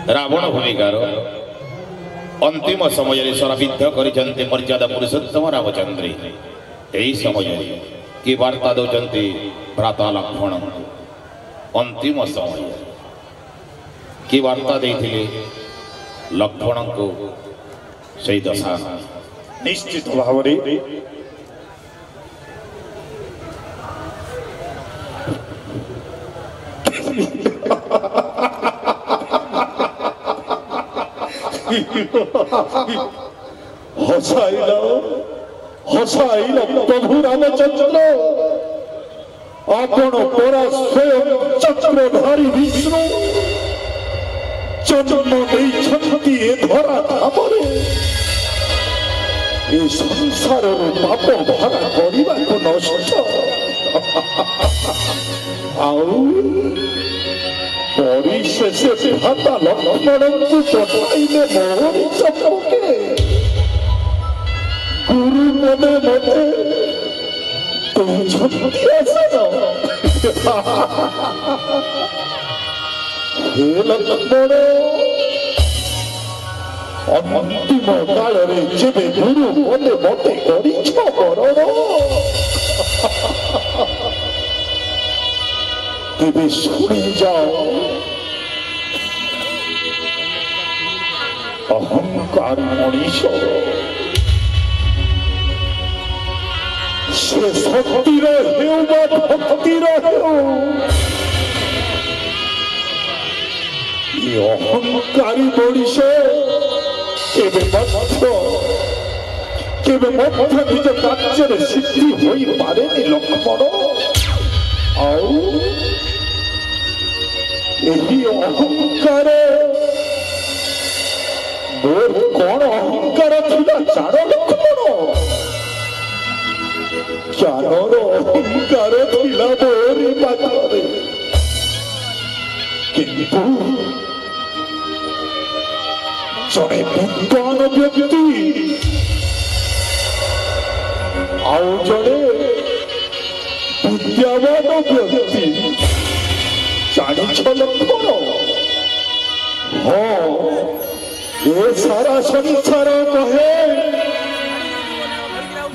रावण भूमिकार अंतिम समय स्वरबिद्ध कर मर्यादा पुरुषोत्तम रामचंद्र यही समय कि वार्ता दौरान भ्राता लक्ष्मण अंतिम समय कि वार्ता देते लक्ष्मण को सही दशा निश्चित भाव हसाइल प्रभु रामचंद्र आपण परा स्वयं चक्रधारी विष्णु जन्म नहीं धरा धामरे ए संसार पाप भरा करने को नष्ट परिशेषे भ्राता लक्ष्मण को पठाइले मोहन चपके गुरु मने मते तुम छतिया हे लक्ष्मण अंतिम काल रे जेबे गुरु मने मते करिछ बरण तेबे सुनी जाओ अहंकार मनीष से शक्तिर हेउ बा भक्तिर हेउ ये अहंकारी मनीष केबे मध्य निज कार्य सिद्धि होई पारे लक्ष्मण आउ यही अहंकार मोर कौन अहंकार थिला जानो लक्ष्मण ज्ञानर अहंकार थिला मोरी पाखरे किंतु जड़े विद्वान व्यक्ति आउ जड़े विद्यावान व्यक्ति जानिछ लक्ष्मण हाँ ये सारा संसार कहे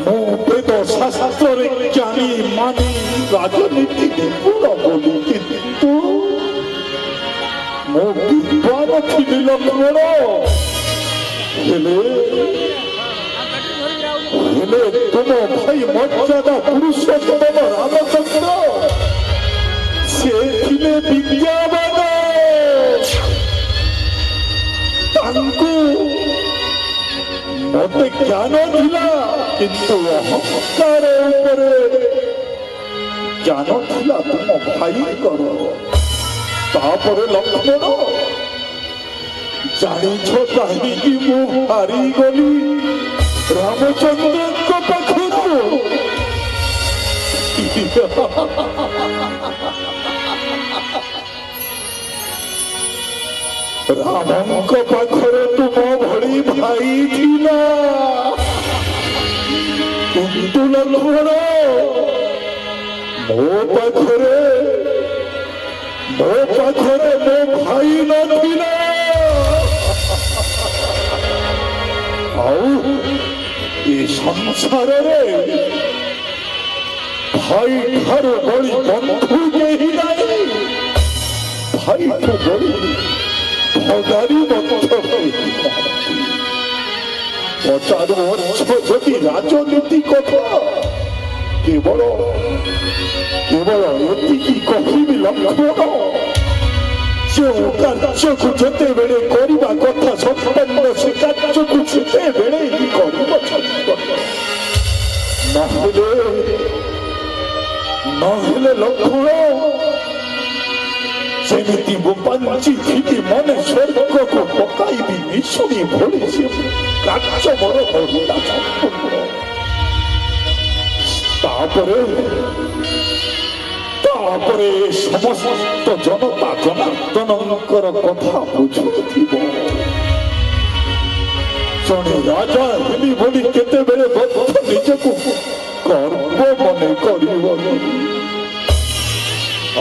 मु वेद शास्त्र ज्ञानी मानी राजनीति निपुण बोली किंतु मो विद्वान थी लक्ष्मण हेले तुम भाई मर्यादा पुरुषोत्तम रामचंद्र से विद्यावान मते ज्ञान थिला किंतु अहंकार ज्ञान थिला तुम भाई कर तापर लक्ष्मण जानिछ कहीं मु हारी गली रामचंद्र पाखु रामंक पाखरे तुम भली भाई थिला किंतु लक्ष्मण मो पाखरे मो भाई नथिला आउ ये संसार रे भाई ठार बड़ी बंधु केही नहीं भाई तो बड़ी भगारी पचार वर्ष जदि राजनीति कथा केवल एति कहबी लक्ष्मण जो कार्य को जेते बेले करबा कथा संपन्न से कार्य को जेते बेले ही करब नहेले लक्ष्मण सेमिति गोपांची थी मन स्वर्ग को पकाई निशुनी भोली से कार्य मोर होता तापरे समस्त जनता जनार्दनकर कथा बुझुथिबो जने राजा हेली बोली केते बेले निजको गर्व मने करिबो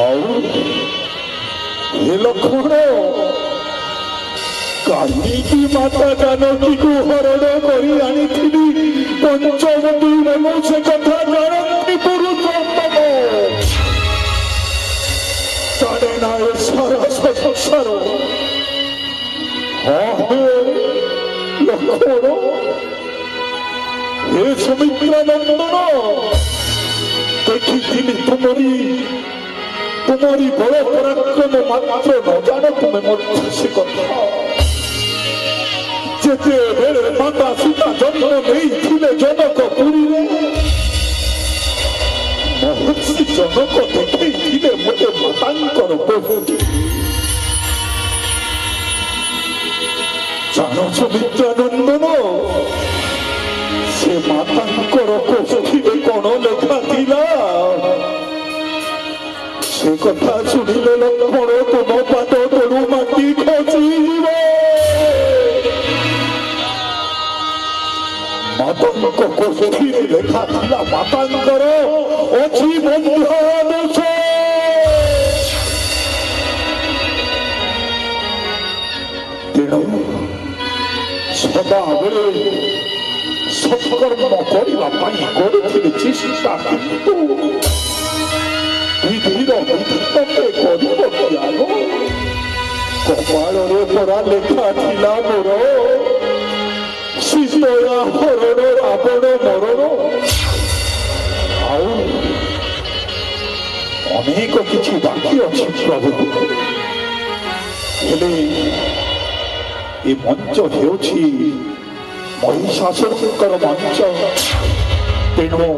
आउ हे लक्ष्मण କାଲିକି ମାତା ଜାନକୀକୁ ହରଣ କରି ଆଣିଥିଲି ପଞ୍ଚବଟୀ ମୁଁ ସେ କଥା ଜାଣନ୍ତି ପୁରୁଷୋତ୍ତମ ଜାଣେ ନା ଏ ସାରା ସଂସାର ଲକ୍ଷ୍ମଣ हे सुमित्रा नंदन देखी तुम्हारी बड़ पराक्रम मात्र न जान तुम्हें से कथा जेते बेले माता सीता जन्म नहीं जनकपुरी महर्षि जनक देखते मत मातांकर बहुत जान सुमित्रा नंदन से मातांकर कोष्ठीरे कौन लेखा थिला से कथा शुणिले लक्ष्मण तुम पाद तलु माटी खसिब मातांक कोष्ठीरे लेखा थिला मातांकर अछि बंधनुष तेणु सदा बेले सत्कर्म करने चेष्टा किंतु विधिर विधिके कपाल पड़ा लेखा थिला मोर सीता हरण रावण मरण अनेक किछि बाकी अछि प्रभु हेले ए मंच हेउछि महिषासुरकर मंच तेणु